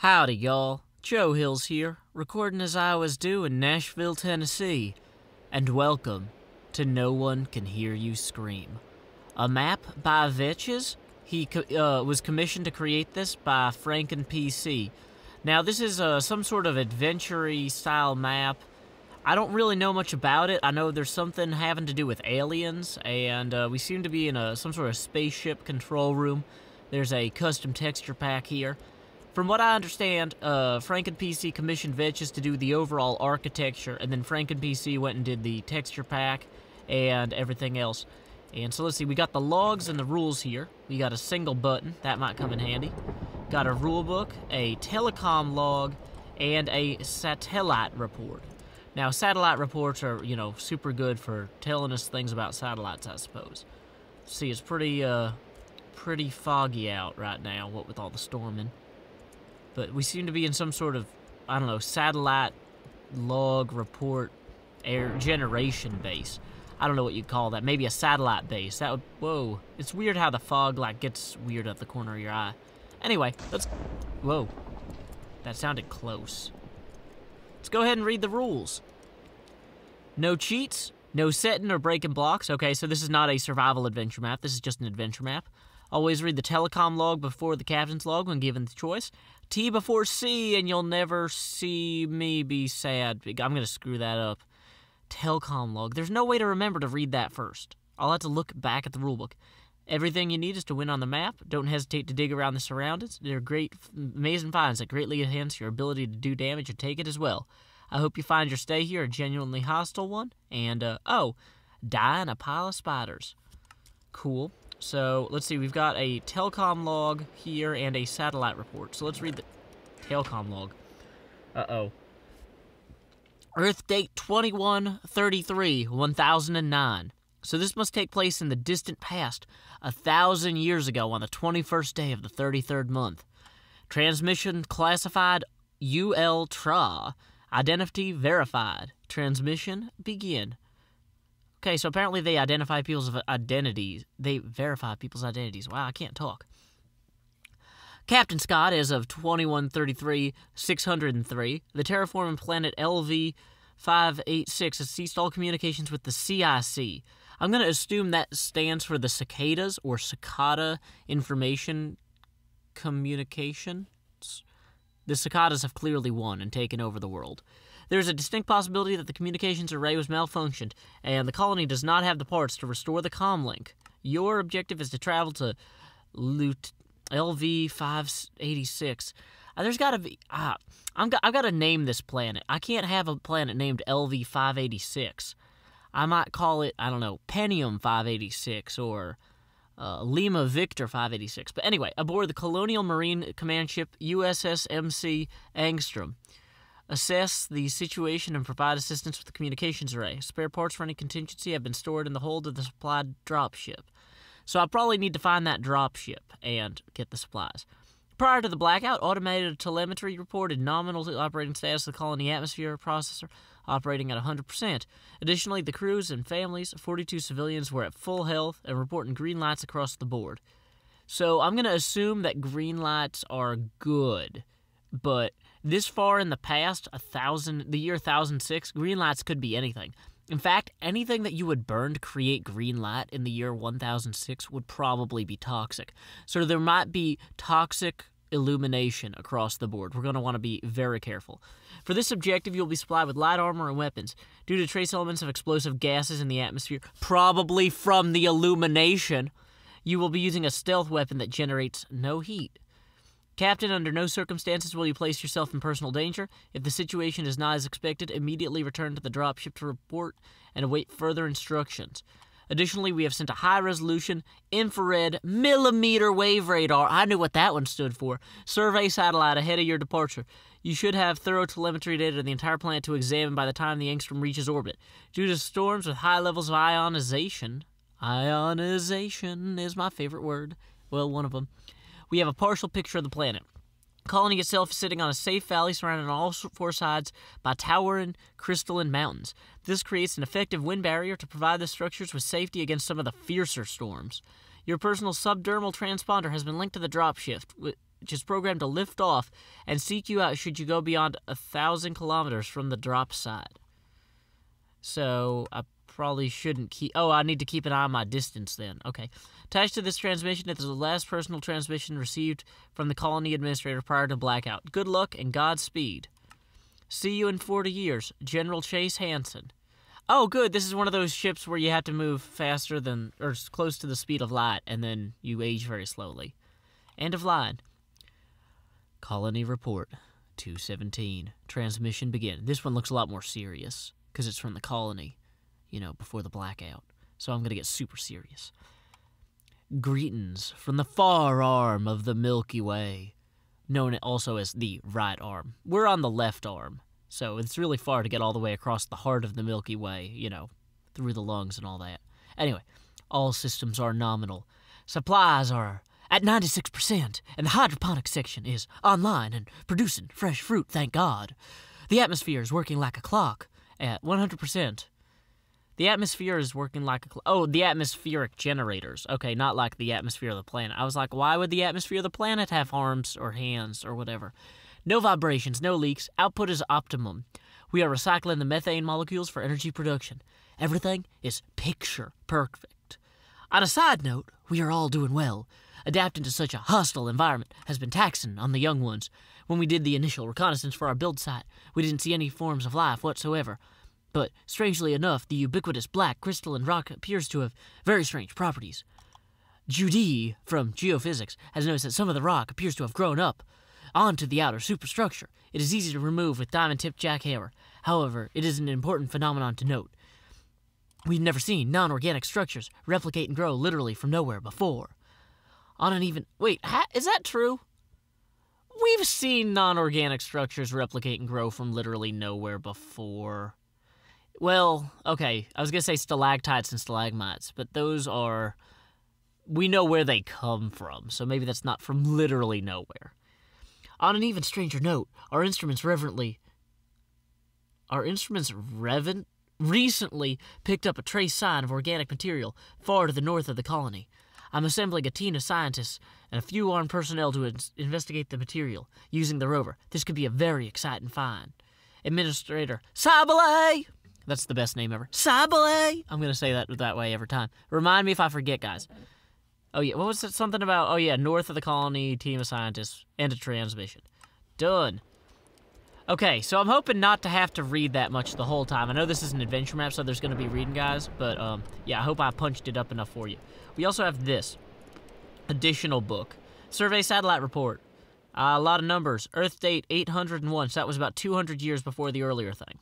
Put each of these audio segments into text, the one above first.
Howdy, y'all. Joe Hills here, recording as I was due in Nashville, Tennessee. And welcome to No One Can Hear You Scream. A map by Vechs. He was commissioned to create this by FrankenPC. Now, this is some sort of adventure-y style map. I don't really know much about it. I know there's something having to do with aliens, and we seem to be in some sort of spaceship control room. There's a custom texture pack here. From what I understand, FrankenPC commissioned Vechs to do the overall architecture, and then FrankenPC went and did the texture pack and everything else. And so let's see, we got the logs and the rules here. We got a single button, that might come in handy. Got a rule book, a telecom log, and a satellite report. Now, satellite reports are, super good for telling us things about satellites, I suppose. See, it's pretty foggy out right now, what with all the storming. But we seem to be in some sort of, satellite log report air generation base. I don't know what you'd call that. Maybe a satellite base. That would, whoa. It's weird how the fog, gets weird at the corner of your eye. Anyway, whoa. That sounded close. Let's go ahead and read the rules. No cheats, no setting or breaking blocks. Okay, so this is not a survival adventure map. This is just an adventure map. Always read the telecom log before the captain's log when given the choice. T before C, and you'll never see me be sad. I'm going to screw that up. Telecom log. There's no way to remember to read that first. I'll have to look back at the rulebook. Everything you need is to win on the map. Don't hesitate to dig around the surroundings. They're great, amazing finds that greatly enhance your ability to do damage and take it as well. I hope you find your stay here a genuinely hostile one. And, die in a pile of spiders. Cool. So, let's see, we've got a telecom log here and a satellite report. So let's read the telecom log. Uh-oh. Earth date 21/33/1009. So this must take place in the distant past, 1,000 years ago on the 21st day of the 33rd month. Transmission classified UL-TRA. Identity verified. Transmission begin. Okay, so apparently they identify people's identities. They verify people's identities. Wow, I can't talk. Captain Scott, as of 21/33/603, the terraforming planet LV-586 has ceased all communications with the CIC. I'm going to assume that stands for the cicadas, or cicada information communications. The cicadas have clearly won and taken over the world. There is a distinct possibility that the communications array was malfunctioned, and the colony does not have the parts to restore the comlink. Your objective is to travel to LV-586. There's got to be... I've got to name this planet. I can't have a planet named LV-586. I might call it, Pentium 586 or Lima Victor 586. But anyway, aboard the Colonial Marine Command ship USS MC Angstrom. Assess the situation and provide assistance with the communications array. Spare parts for any contingency have been stored in the hold of the supplied dropship. So I probably need to find that dropship and get the supplies. Prior to the blackout, automated telemetry reported nominal operating status of the colony atmosphere processor operating at 100%. Additionally, the crews and families, 42 civilians, were at full health and reporting green lights across the board. So I'm going to assume that green lights are good. But this far in the past, the year 1006, green lights could be anything. In fact, anything that you would burn to create green light in the year 1006 would probably be toxic. So there might be toxic illumination across the board. We're going to want to be very careful. For this objective, you'll be supplied with light armor and weapons. Due to trace elements of explosive gases in the atmosphere, probably from the illumination, you will be using a stealth weapon that generates no heat. Captain, under no circumstances will you place yourself in personal danger. If the situation is not as expected, immediately return to the dropship to report and await further instructions. Additionally, we have sent a high-resolution infrared millimeter wave radar. I knew what that one stood for. Survey satellite ahead of your departure. You should have thorough telemetry data of the entire planet to examine by the time the Angstrom reaches orbit. Due to storms with high levels of ionization is my favorite word. Well, one of them. We have a partial picture of the planet. The colony itself is sitting on a safe valley surrounded on all four sides by towering crystalline mountains. This creates an effective wind barrier to provide the structures with safety against some of the fiercer storms. Your personal subdermal transponder has been linked to the dropship, which is programmed to lift off and seek you out should you go beyond 1,000 kilometers from the drop site. So, I probably shouldn't keep... Oh, I need to keep an eye on my distance then. Okay. Attached to this transmission is the last personal transmission received from the colony administrator prior to blackout. Good luck and Godspeed. See you in 40 years. General Chase Hansen. Oh, good. This is one of those ships where you have to move faster than... or close to the speed of light, and then you age very slowly. End of line. Colony report. 217. Transmission begin. This one looks a lot more serious, because it's from the colony, you know, before the blackout. So I'm going to get super serious. Greetings from the far arm of the Milky Way, known also as the right arm. We're on the left arm, so it's really far to get all the way across the heart of the Milky Way, you know, through the lungs and all that. Anyway, all systems are nominal. Supplies are at 96%, and the hydroponic section is online and producing fresh fruit, thank God. The atmosphere is working like a clock at 100%. The atmosphere is working like a... Oh, the atmospheric generators. Okay, not like the atmosphere of the planet. I was like, why would the atmosphere of the planet have arms or hands or whatever? No vibrations, no leaks. Output is optimum. We are recycling the methane molecules for energy production. Everything is picture perfect. On a side note, we are all doing well. Adapting to such a hostile environment has been taxing on the young ones. When we did the initial reconnaissance for our build site, we didn't see any forms of life whatsoever. But, strangely enough, the ubiquitous black crystalline rock appears to have very strange properties. Judy, from geophysics, has noticed that some of the rock appears to have grown up onto the outer superstructure. It is easy to remove with diamond-tipped jackhammer. However, it is an important phenomenon to note. We've never seen non-organic structures replicate and grow literally from nowhere before. On an even... Wait, is that true? We've seen non-organic structures replicate and grow from literally nowhere before... Well, okay, I was going to say stalactites and stalagmites, but those are... We know where they come from, so maybe that's not from literally nowhere. On an even stranger note, our instruments recently picked up a trace sign of organic material far to the north of the colony. I'm assembling a team of scientists and a few armed personnel to investigate the material using the rover. This could be a very exciting find. Administrator Sabale! That's the best name ever. Sabale! I'm going to say that way every time. Remind me if I forget, guys. Oh, yeah. What was it? Something about... Oh, yeah. North of the colony, team of scientists, and a transmission. Done. Okay, so I'm hoping not to have to read that much the whole time. I know this is an adventure map, so there's going to be reading, guys. But, yeah, I hope I punched it up enough for you. We also have this. Additional book. Survey satellite report. A lot of numbers. Earth date 801. So that was about 200 years before the earlier thing.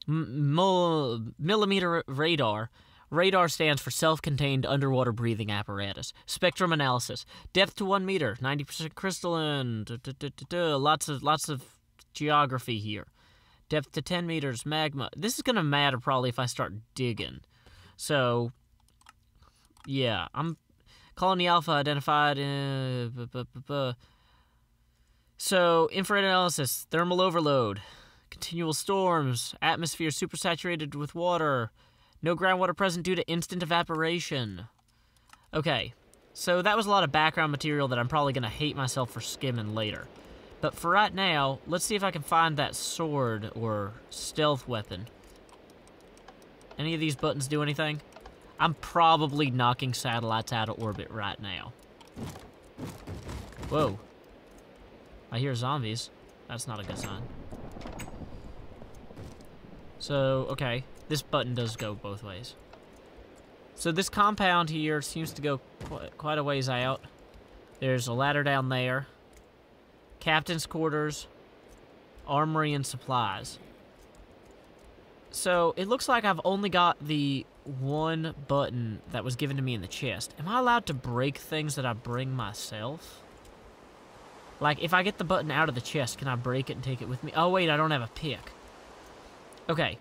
Millimeter radar. Radar stands for self-contained underwater breathing apparatus. Spectrum analysis. Depth to 1 meter. 90% crystalline. Lots of geography here. Depth to 10 meters. Magma. This is going to matter probably if I start digging. So, yeah. Colony Alpha identified. So, infrared analysis. Thermal overload. Continual storms. Atmosphere supersaturated with water. No groundwater present due to instant evaporation. Okay, so that was a lot of background material that I'm probably going to hate myself for skimming later. But for right now, let's see if I can find that sword or stealth weapon. Any of these buttons do anything? I'm probably knocking satellites out of orbit right now. Whoa. I hear zombies. That's not a good sign. So, okay. This button does go both ways. So this compound here seems to go quite a ways out. There's a ladder down there. Captain's quarters. Armory and supplies. So it looks like I've only got the one button that was given to me in the chest. Am I allowed to break things that I bring myself? Like, if I get the button out of the chest, can I break it and take it with me? Oh, wait, I don't have a pick. Okay.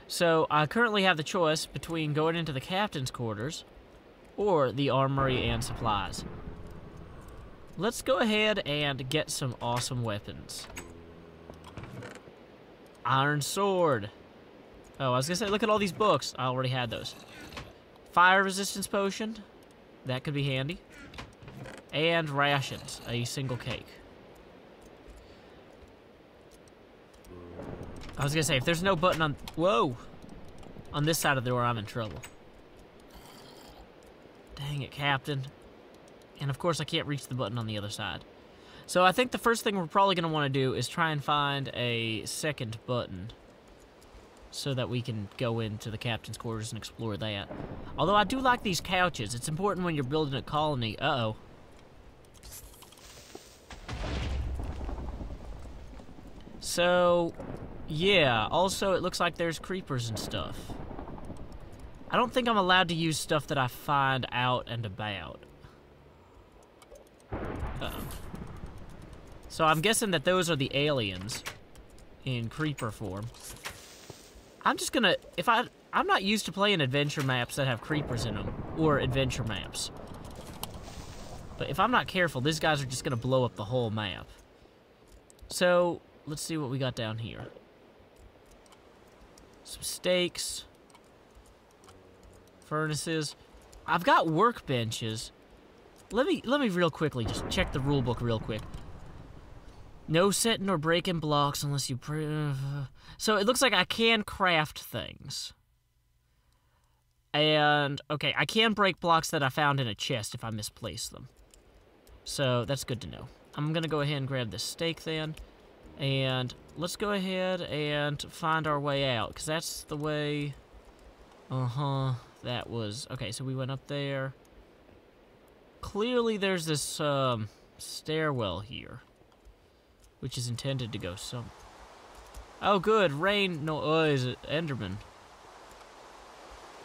So, I currently have the choice between going into the captain's quarters or the armory and supplies. Let's go ahead and get some awesome weapons. Iron sword. Oh, I was going to say, look at all these books. I already had those. Fire resistance potion. That could be handy. And rations, a single cake. I was gonna say, if there's no button on... Whoa! On this side of the door, I'm in trouble. Dang it, Captain. And of course, I can't reach the button on the other side. So I think the first thing we're probably gonna want to do is try and find a second button, so that we can go into the captain's quarters and explore that. Although I do like these couches. It's important when you're building a colony. Uh-oh. So, yeah. Also, it looks like there's creepers and stuff. I don't think I'm allowed to use stuff that I find out and about. Uh-oh. So I'm guessing that those are the aliens in creeper form. I'm just gonna, I'm not used to playing adventure maps that have creepers in them, or adventure maps. But if I'm not careful, these guys are just gonna blow up the whole map. So, let's see what we got down here. Some stakes. Furnaces. I've got workbenches. Let me real quickly just check the rule book real quick. No setting or breaking blocks unless you... So it looks like I can craft things. And, okay, I can break blocks that I found in a chest if I misplace them. So that's good to know. I'm going to go ahead and grab this steak then. And let's go ahead and find our way out, because that's the way... That was... Okay, so we went up there. Clearly there's this stairwell here, which is intended to go some... Oh, good. Rain... No, is it Enderman?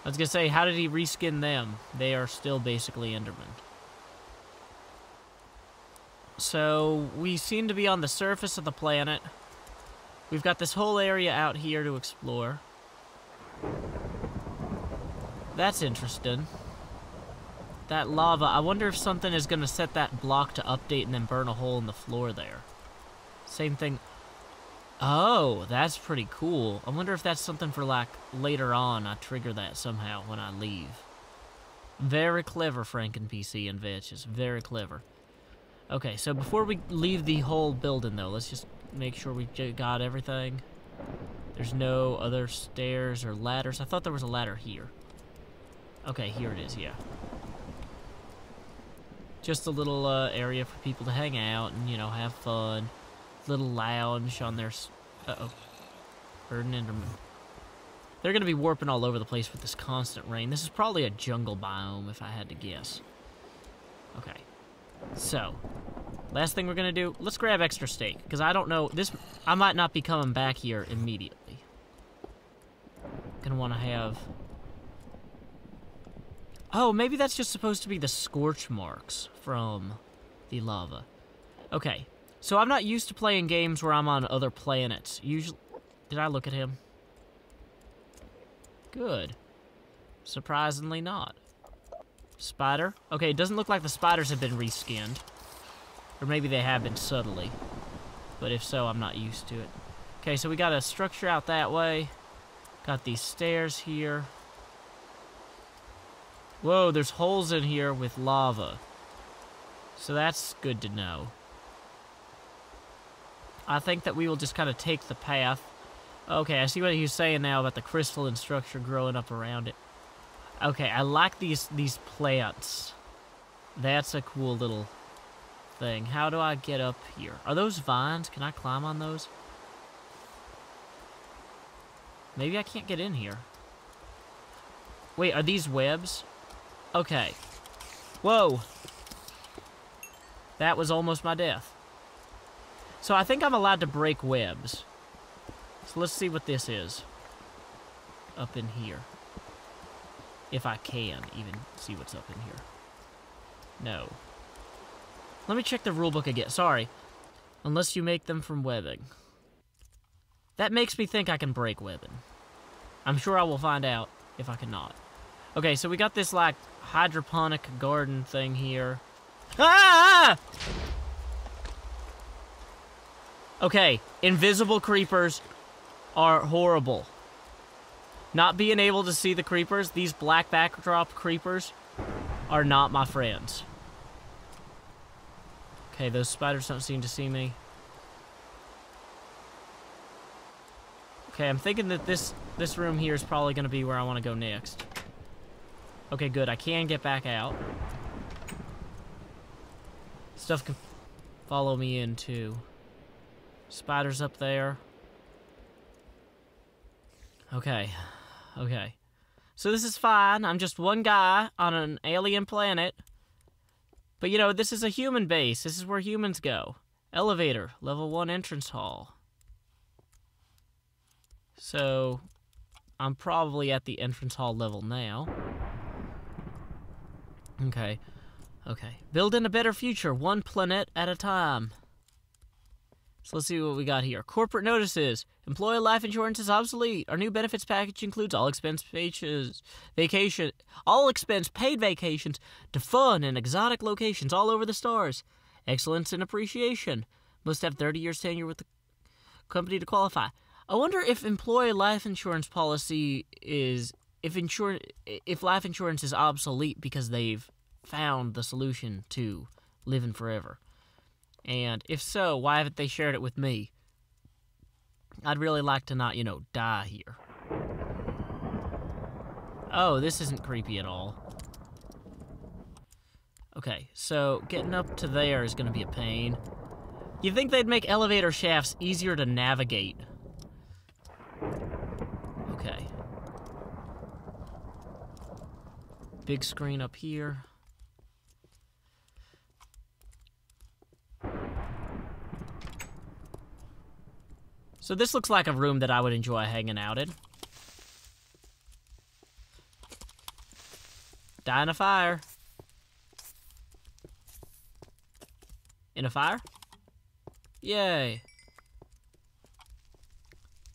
I was gonna say, how did he reskin them? They are still basically Enderman. So, we seem to be on the surface of the planet. We've got this whole area out here to explore. That's interesting. That lava, I wonder if something is gonna set that block to update and then burn a hole in the floor there. Same thing. Oh, that's pretty cool. I wonder if that's something for, like, later on. I trigger that somehow when I leave. Very clever, FrankenPC and Vechs. It's very clever. Okay, so before we leave the whole building, though, let's just make sure we got everything. There's no other stairs or ladders. I thought there was a ladder here. Okay, here it is, yeah. Just a little area for people to hang out and, you know, have fun. Little lounge on their... Uh-oh. Heard an Enderman. They're going to be warping all over the place with this constant rain. This is probably a jungle biome, if I had to guess. Okay. So, last thing we're going to do, let's grab extra steak. Because I don't know, I might not be coming back here immediately. Going to want to have... Oh, maybe that's just supposed to be the scorch marks from the lava. Okay. So I'm not used to playing games where I'm on other planets. Usually... Did I look at him? Good. Surprisingly not. Spider? Okay, it doesn't look like the spiders have been reskinned. Or maybe they have been subtly. But if so, I'm not used to it. Okay, so we got a structure out that way. Got these stairs here. Whoa, there's holes in here with lava. So that's good to know. I think that we will just kind of take the path. Okay, I see what he's saying now about the crystalline structure growing up around it. Okay, I like these plants. That's a cool little thing. How do I get up here? Are those vines? Can I climb on those? Maybe I can't get in here. Wait, are these webs? Okay. Whoa. That was almost my death. So I think I'm allowed to break webs. So let's see what this is. Up in here. If I can even see what's up in here. No. Let me check the rulebook again. Sorry. Unless you make them from webbing. That makes me think I can break webbing. I'm sure I will find out if I cannot. Okay, so we got this, like, hydroponic garden thing here. Ah! Okay, invisible creepers are horrible. Not being able to see the creepers, these black backdrop creepers, are not my friends. Okay, those spiders don't seem to see me. Okay, I'm thinking that this room here is probably going to be where I want to go next. Okay, good. I can get back out. Stuff can follow me in, too. Spiders up there. Okay. Okay. So this is fine. I'm just one guy on an alien planet. But, you know, this is a human base. This is where humans go. Elevator. Level 1 entrance hall. So, I'm probably at the entrance hall level now. Okay. Okay. Building a better future, one planet at a time. So let's see what we got here. Corporate notices. Employee life insurance is obsolete. Our new benefits package includes all expense paid vacations to fun and exotic locations all over the stars. Excellence and appreciation. Must have 30 years tenure with the company to qualify. I wonder if employee life insurance policy is if life insurance is obsolete because they've found the solution to living forever. And if so, why haven't they shared it with me? I'd really like to not, you know, die here. Oh, this isn't creepy at all. Okay, so getting up to there is going to be a pain. You'd think they'd make elevator shafts easier to navigate. Okay. Big screen up here. So this looks like a room that I would enjoy hanging out in. Die in a fire. In a fire? Yay.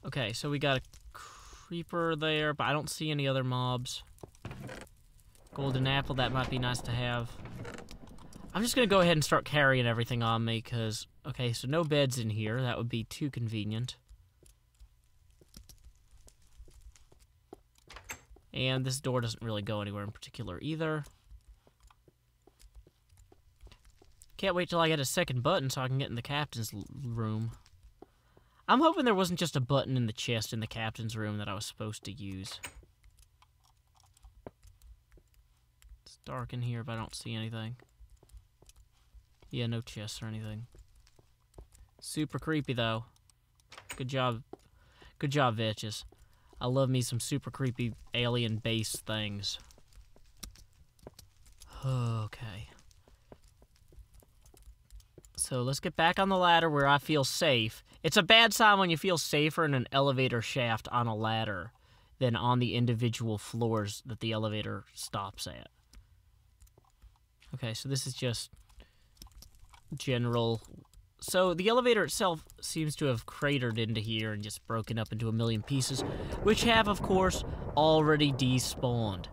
Okay, so we got a creeper there, but I don't see any other mobs. Golden apple, that might be nice to have. I'm just gonna go ahead and start carrying everything on me, because... Okay, so no beds in here. That would be too convenient. And this door doesn't really go anywhere in particular either. Can't wait till I get a second button so I can get in the captain's room. I'm hoping there wasn't just a button in the chest in the captain's room that I was supposed to use. It's dark in here, but I don't see anything. Yeah, no chests or anything. Super creepy, though. Good job. Good job, Vechs. I love me some super creepy alien base things. Okay. So let's get back on the ladder where I feel safe. It's a bad sign when you feel safer in an elevator shaft on a ladder than on the individual floors that the elevator stops at. Okay, so this is just general. So the elevator itself seems to have cratered into here and just broken up into a million pieces, which have, of course, already despawned.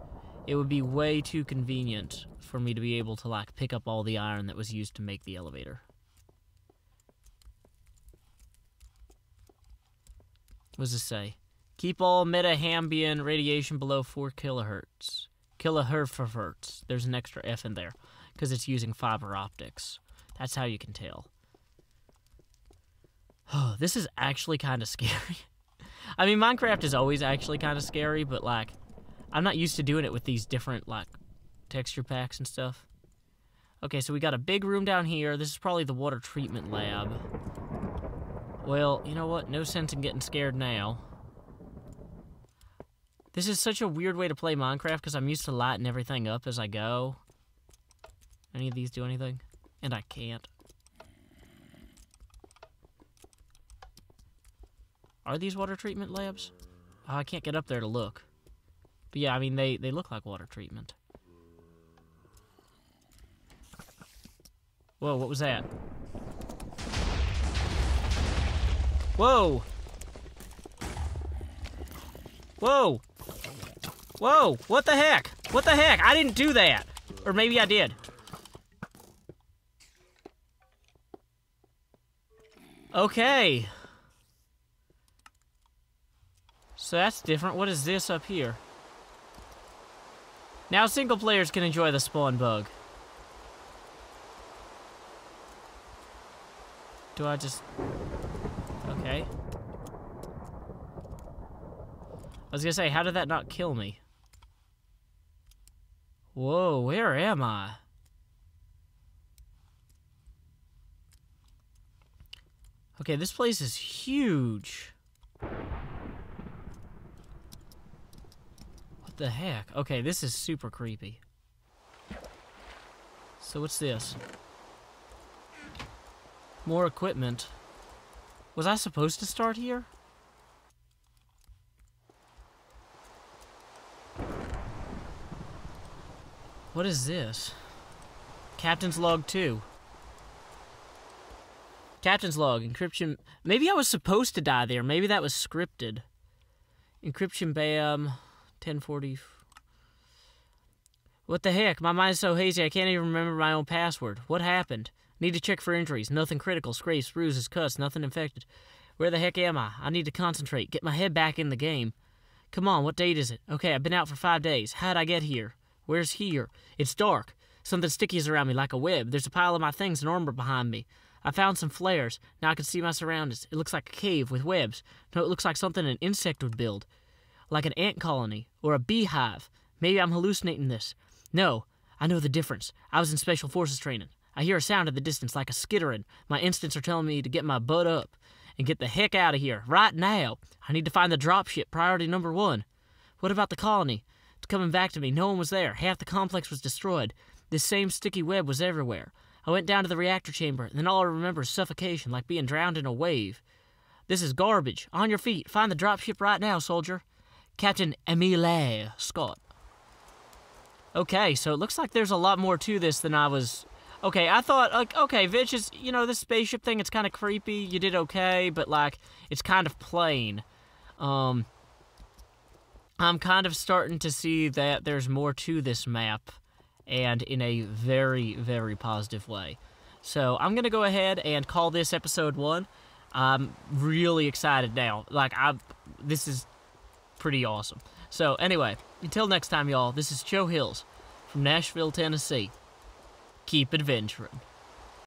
It would be way too convenient for me to be able to, like, pick up all the iron that was used to make the elevator. What does this say? Keep all metaambient radiation below 4 kilohertz. Kilohertz. There's an extra F in there, because it's using fiber optics. That's how you can tell. Oh, this is actually kind of scary. I mean, Minecraft is always actually kind of scary, but, like, I'm not used to doing it with these different, like, texture packs and stuff. Okay, so we got a big room down here. This is probably the water treatment lab. Well, you know what? No sense in getting scared now. This is such a weird way to play Minecraft because I'm used to lighting everything up as I go. Any of these do anything? And I can't. Are these water treatment labs? Oh, I can't get up there to look. But yeah, I mean, they look like water treatment. Whoa, what was that? Whoa! Whoa! Whoa! What the heck? What the heck? I didn't do that! Or maybe I did. Okay. So that's different. What is this up here? Now single players can enjoy the spawn bug. do I just... Okay. I was gonna say, how did that not kill me? Whoa, where am I? Okay, this place is huge. What the heck? Okay, this is super creepy. So what's this? More equipment. Was I supposed to start here? What is this? Captain's log 2. Captain's log, encryption. Maybe I was supposed to die there. Maybe that was scripted. Encryption bam, 1040. What the heck? My mind's so hazy I can't even remember my own password. What happened? Need to check for injuries. Nothing critical. Scrapes, bruises, cuts. Nothing infected. Where the heck am I? I need to concentrate. Get my head back in the game. Come on, what date is it? Okay, I've been out for 5 days. How'd I get here? Where's here? It's dark. Something sticky is around me like a web. There's a pile of my things and armor behind me. I found some flares. Now I can see my surroundings. It looks like a cave with webs. No, it looks like something an insect would build. Like an ant colony or a beehive. Maybe I'm hallucinating this. No, I know the difference. I was in Special Forces training. I hear a sound in the distance like a skittering. My instincts are telling me to get my butt up and get the heck out of here right now. I need to find the dropship, priority number 1. What about the colony? It's coming back to me. No one was there. Half the complex was destroyed. This same sticky web was everywhere. I went down to the reactor chamber, and then all I remember is suffocation, like being drowned in a wave. This is garbage. On your feet. Find the dropship right now, soldier. Captain Emile Scott. Okay, so it looks like there's a lot more to this than I was... Okay, I thought, like, okay, Vechs is, you know, this spaceship thing, it's kind of creepy. You did okay, but, like, it's kind of plain. I'm kind of starting to see that there's more to this map, and in a very, very positive way. So, I'm going to go ahead and call this episode 1. I'm really excited now. Like, this is pretty awesome. So, anyway, until next time, y'all, this is Joe Hills from Nashville, Tennessee. Keep adventuring.